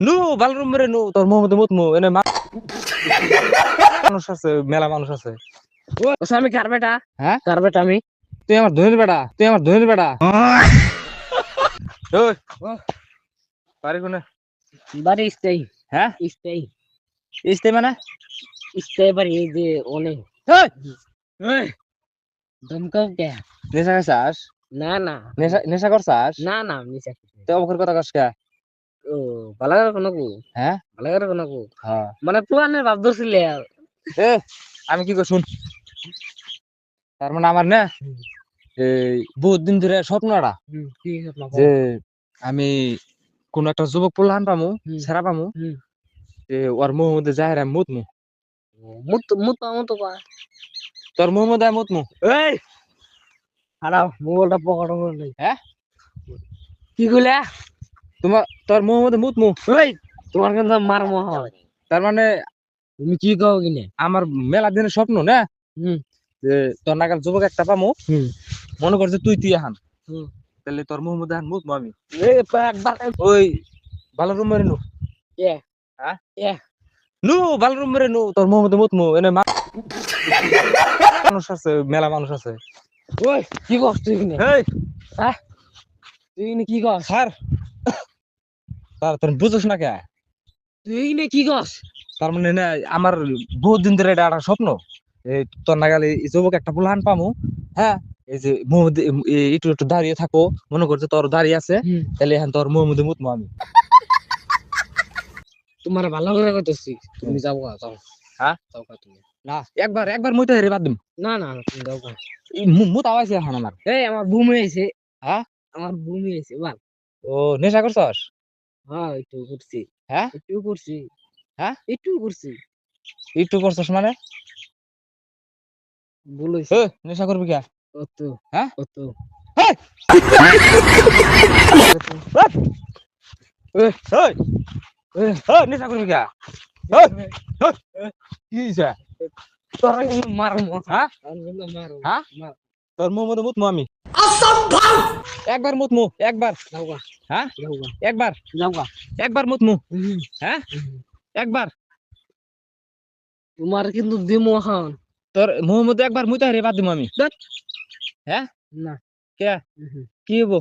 নু বালরুম রে নু তোর মোহাম্মদ মুতমু এনে মানুষ আছে মেলা মানুষ আছে। ওসে আমি কার বেটা? হ্যাঁ কার বেটা আমি? তুই আমার ধনির বেটা তুই আমার ধনির বেটা। ওই পারি কোনে? বাড়ি স্টেই হ্যাঁ স্টেই ইস্তে মানে স্টে বাড়ি এই যে অনেক ওই এই ধমকাও কে? নেশা খাইছাস? না না নেশা নেশা করছাস? না না নিচে তুই অবকর কথা কস কে? ও বালাগার কোন কো হ্যাঁ বালাগার কোন কো হ্যাঁ মানে পুরানের ভাব ধরছিলে আর এ আমি কি কই শুন, তার মানে আমার না এই বহুত দিন ধরে স্বপ্নটা কি স্বপ্ন যে আমি কোন একটা যুবক পোলাহান পামু সেরা পামু হুম যে ওর মুহের মধ্যে যাহের আমি মুতমু। মুত মুত মুত পা তোর মুহের মধ্যে আমি মুতমু। এই হারাও মোবাইলটা পকেটে করে নেই হ্যাঁ কি কইলা? তোমার তোর মুহের মধ্যে মুতমু। এই তোমার কিন্তু মারমো হয়। তার মানে তুমি কি কও কিনে? আমার মেলা দিনের স্বপ্ন না হুম যে তোর নাগাল যুবক একটা পামু, হুম মনে কর যে তুই আহান, হুম তাহলে তোর মুহের মধ্যে মুতমু আমি। এই একবার ওই ভালো রুম মেরে নু। এ হ্যাঁ এ নু ভালো রুম মেরে নু তোর মুহের মধ্যে মুতমু এনে মানুষ আছে মেলা মানুষ আছে। ওই কি কস তুই কিনে? এই হ্যাঁ তুই কিনে কি কস? স্যার তার তোর বুঝছ না কে? তুই কিনে কি কস? তার মানে না আমার বহুত দিন ধরে এটা একটা স্বপ্ন এই তোর নাগালে এই যুবক একটা পোলাহান পামু। হ্যাঁ এই যে একটু একটু দাঁড়িয়ে থাকো, মনে করছে তোর দাঁড়িয়ে আছে, তাহলে এখন তোর মুহের মধ্যে মুতমু আমি। তোমার ভালো করে কইতেছি তুমি যাও গা যাও। হ্যাঁ যাও গা তুমি। না একবার একবার মুইতে হেরে বাদ দিম। না না তুমি যাও গা। এই মুত আওয়াইছে এখন আমার। এই আমার বমি আইছে হ্যাঁ আমার বমি আইছে বাল। ও নেশা করছস? হ্যাঁ একটু করছি হ্যাঁ একটু করছি হ্যাঁ একটু করছি একটু করছস মানে ভুল হইছে। নেশা করবি কে? কত হ্যাঁ কত এই! এই এই! এই এই! নেশা করবি কে? এই! এই! কি হইছে? তোরা কিন্তু মারমো হ্যাঁ আমি কিন্তু মারো হ্যাঁ মার তোর মুহের মধ্যে মুতমু আমি। একবার মুতমু একবার। যাও গা হ্যাঁ যাও গা একবার যাও গা। একবার মুতমু। হ্যাঁ একবার তোমার কিন্তু দিমো এখন তোর মুহের মধ্যে একবার মুইতে হেরে বাদ দিমু আমি। ধ্যাৎ। হ্যাঁ না কে কি হবো?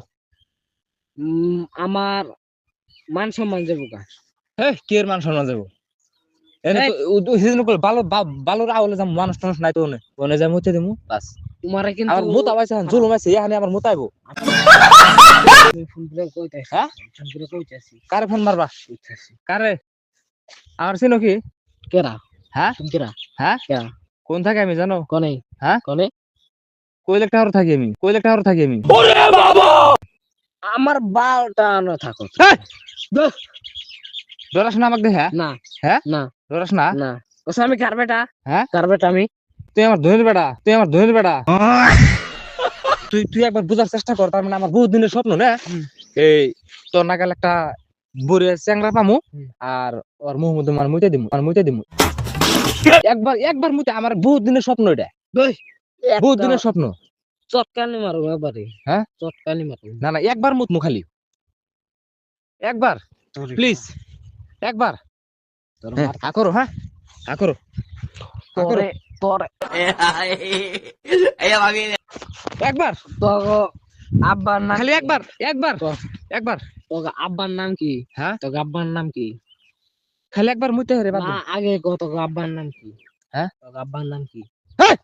আমার মান সম্মান যাবো গা। কি এর মান সম্মান যাবো? এনে এই, তো সেদিন কল ভালো ভালো রাহলে যাম, মানুষ টানুষ নাই তো ওনে ওনে যাই মুতে দিমু বাস। তোমারে কিন্তু আমার মুতা পাইছে জুলুম আছে এখানে আমার মুতাইবো। ফোন করে কইতাছি হ্যাঁ ফোন করে কইতাছি কারে ফোন মারবা? কইতাছি কারে? আর চিনো কি? কেরা হ্যাঁ তুমি কেরা হ্যাঁ কেরা কোন থাকে আমি জানো? কনে হ্যাঁ কনে কৈলাক টাওয়ার থাকি আমি, কৈলাক টাওয়ার থাকি আমি। আমার বালটা না থাকো এই! ডরাস না আমাকে দেখে? না হ্যাঁ না ডরাস না? না ওসে আমি কার বেটা? হ্যাঁ কার বেটা আমি? তুই আমার ধনির বেটা তুই আমার ধনির বেটা। তুই তুই একবার বুঝার চেষ্টা কর, তার মানে আমার বহুত দিনের স্বপ্ন না এই তোর নাগাল একটা বড়িয়া চ্যাংরা পামু আর ওর মুহের মধ্যে মানে মুইতে দিমু একবার একবার মুইতে আমার বহুত দিনের স্বপ্ন এটা, দই বহুত একটা দিনের স্বপ্ন। চটকানি মারো এবারে হ্যাঁ চটকানি মারো না না একবার মুতমু খালি একবার প্লিজ একবার। তোর হ্যাঁ মার হা করো হ্যাঁ হা করো হা করো তোরে তোরে একবার তোর আব্বার নাম খালি কি? একবার একবার তোর- একবার। তোর আব্বার নাম কি? হ্যাঁ তোর আব্বার নাম কি? খালি একবার মুইতে হেরে বাদ না দিম। আগে কত আব্বার নাম কি? হ্যাঁ তোর আব্বার নাম কি? হ্যাঁ